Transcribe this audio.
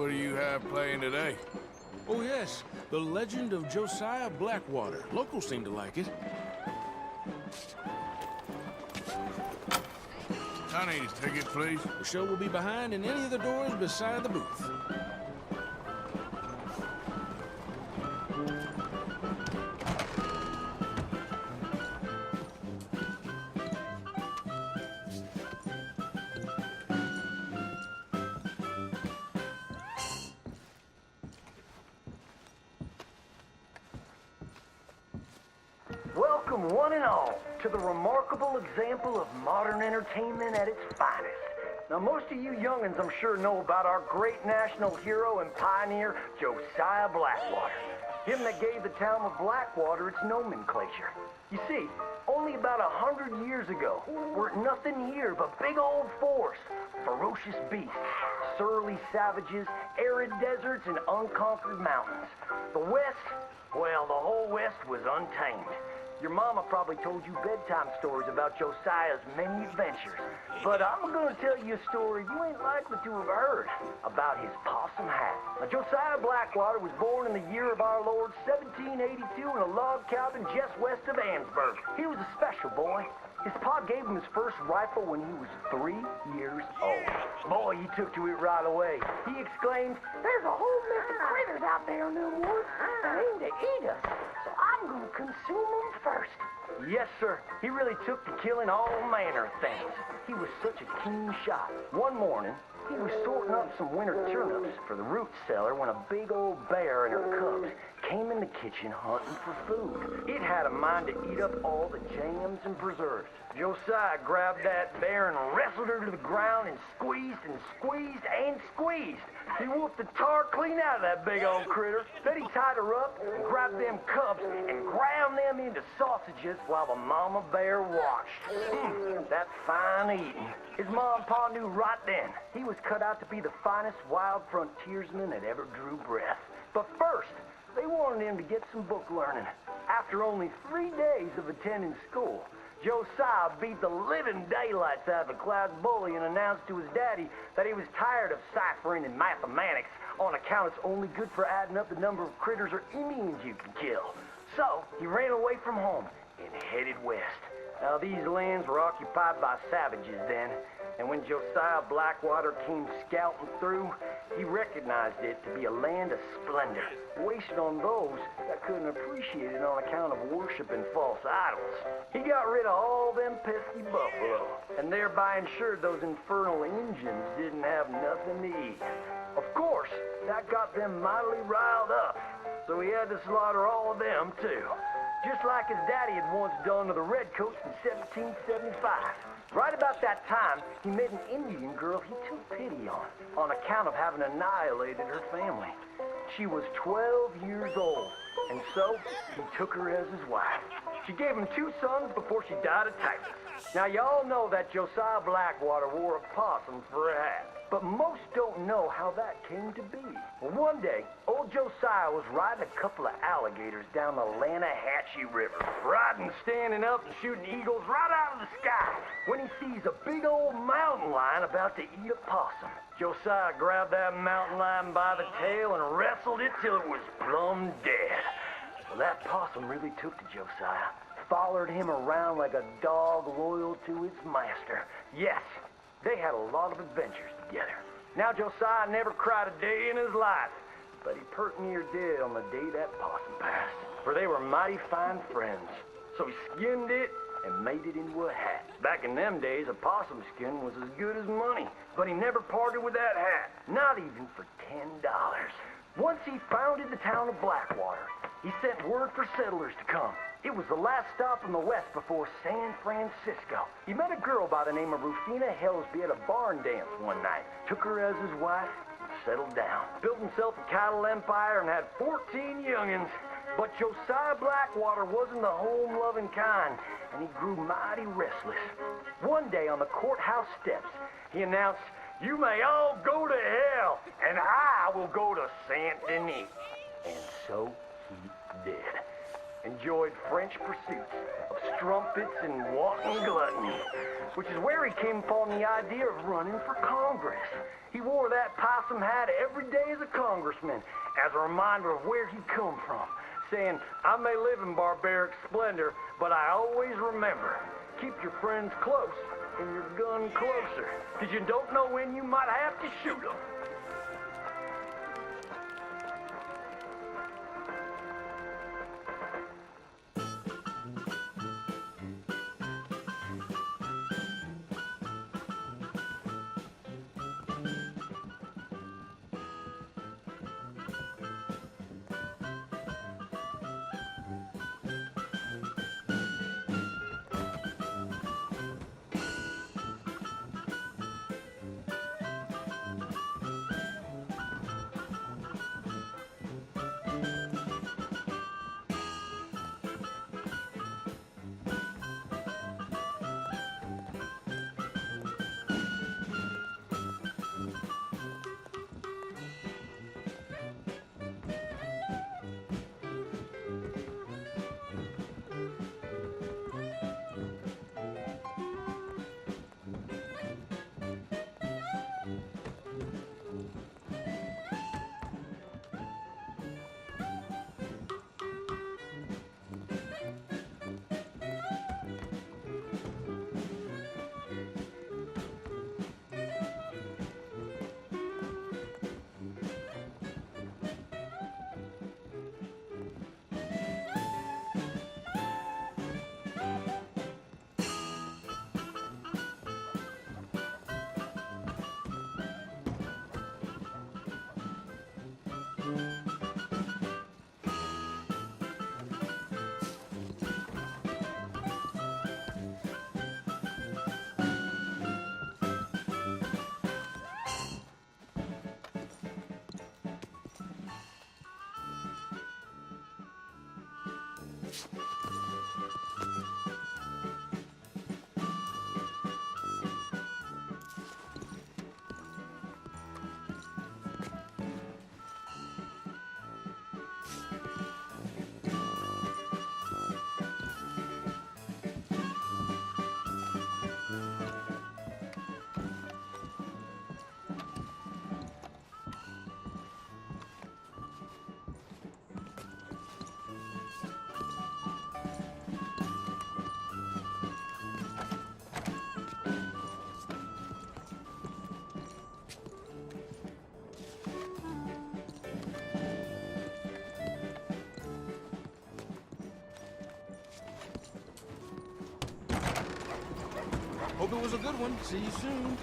What do you have playing today? Oh yes, The Legend of Josiah Blackwater. Locals seem to like it. I need a ticket, please. The show will be behind in any of the doors beside the booth. Welcome, one and all, to the remarkable example of modern entertainment at its finest. Now, most of you young'uns, I'm sure, know about our great national hero and pioneer, Josiah Blackwater. Him that gave the town of Blackwater its nomenclature. You see, only about 100 years ago, we're nothing here but big old force, ferocious beasts, surly savages, arid deserts, and unconquered mountains. The West, well, the whole West was untamed. Your mama probably told you bedtime stories about Josiah's many adventures. But I'm gonna tell you a story you ain't likely to have heard about his possum hat. Now, Josiah Blackwater was born in the year of our Lord 1782 in a log cabin just west of Ansburg. He was a special boy. His pa gave him his first rifle when he was 3 years old. Boy, he took to it right away. He exclaimed, "There's a whole mess of critters out there in the woods that aim to eat us, so I'm gonna consume them first." Yes, sir. He really took to killing all manner of things. He was such a keen shot. One morning, he was sorting up some winter turnips for the root cellar when a big old bear and her cubs came in the kitchen hunting for food. It had a mind to eat up all the jams and preserves. Josiah grabbed that bear and wrestled her to the ground and squeezed and squeezed and squeezed. He whooped the tar clean out of that big old critter. Then he tied her up and grabbed them cubs and ground them into sausages while the mama bear watched. That fine eating. His mom and pa knew right then he was cut out to be the finest wild frontiersman that ever drew breath. But first, they wanted him to get some book learning. After only 3 days of attending school, Josiah beat the living daylights out of the class bully and announced to his daddy that he was tired of ciphering and mathematics on account it's only good for adding up the number of critters or Indians you can kill. So he ran away from home and headed west. Now, these lands were occupied by savages then, and when Josiah Blackwater came scouting through, he recognized it to be a land of splendor, wasted on those that couldn't appreciate it on account of worshiping false idols. He got rid of all them pesky buffalo, and thereby ensured those infernal Injuns didn't have nothing to eat. Of course, that got them mightily riled up, so he had to slaughter all of them too. Just like his daddy had once done to the Redcoats in 1775. Right about that time, he met an Indian girl he took pity on account of having annihilated her family. She was 12 years old, and so he took her as his wife. She gave him 2 sons before she died of typhus. Now, y'all know that Josiah Blackwater wore a possum for a hat. But most don't know how that came to be. Well, one day, old Josiah was riding a couple of alligators down the Lanahatchee River. Riding, standing up, and shooting eagles right out of the sky when he sees a big old mountain lion about to eat a possum. Josiah grabbed that mountain lion by the tail and wrestled it till it was plumb dead. Well, that possum really took to Josiah. Followed him around like a dog loyal to its master. Yes, they had a lot of adventures together. Now, Josiah never cried a day in his life, but he pert near dead on the day that possum passed. For they were mighty fine friends. So he skinned it and made it into a hat. Back in them days, a possum skin was as good as money. But he never parted with that hat, not even for $10. Once he founded the town of Blackwater, he sent word for settlers to come. It was the last stop in the west before San Francisco. He met a girl by the name of Rufina Helsby at a barn dance one night, took her as his wife, and settled down. Built himself a cattle empire and had 14 youngins. But Josiah Blackwater wasn't the home-loving kind, and he grew mighty restless. One day on the courthouse steps, he announced, "You may all go to hell, and I will go to Saint Denis." And so he did. Enjoyed French pursuits of strumpets and wanton gluttony, which is where he came upon the idea of running for Congress. He wore that possum hat every day as a congressman, as a reminder of where he come from, saying, I may live in barbaric splendor, but I always remember, keep your friends close and your gun closer, because you don't know when you might have to shoot them. Hope it was a good one. See you soon.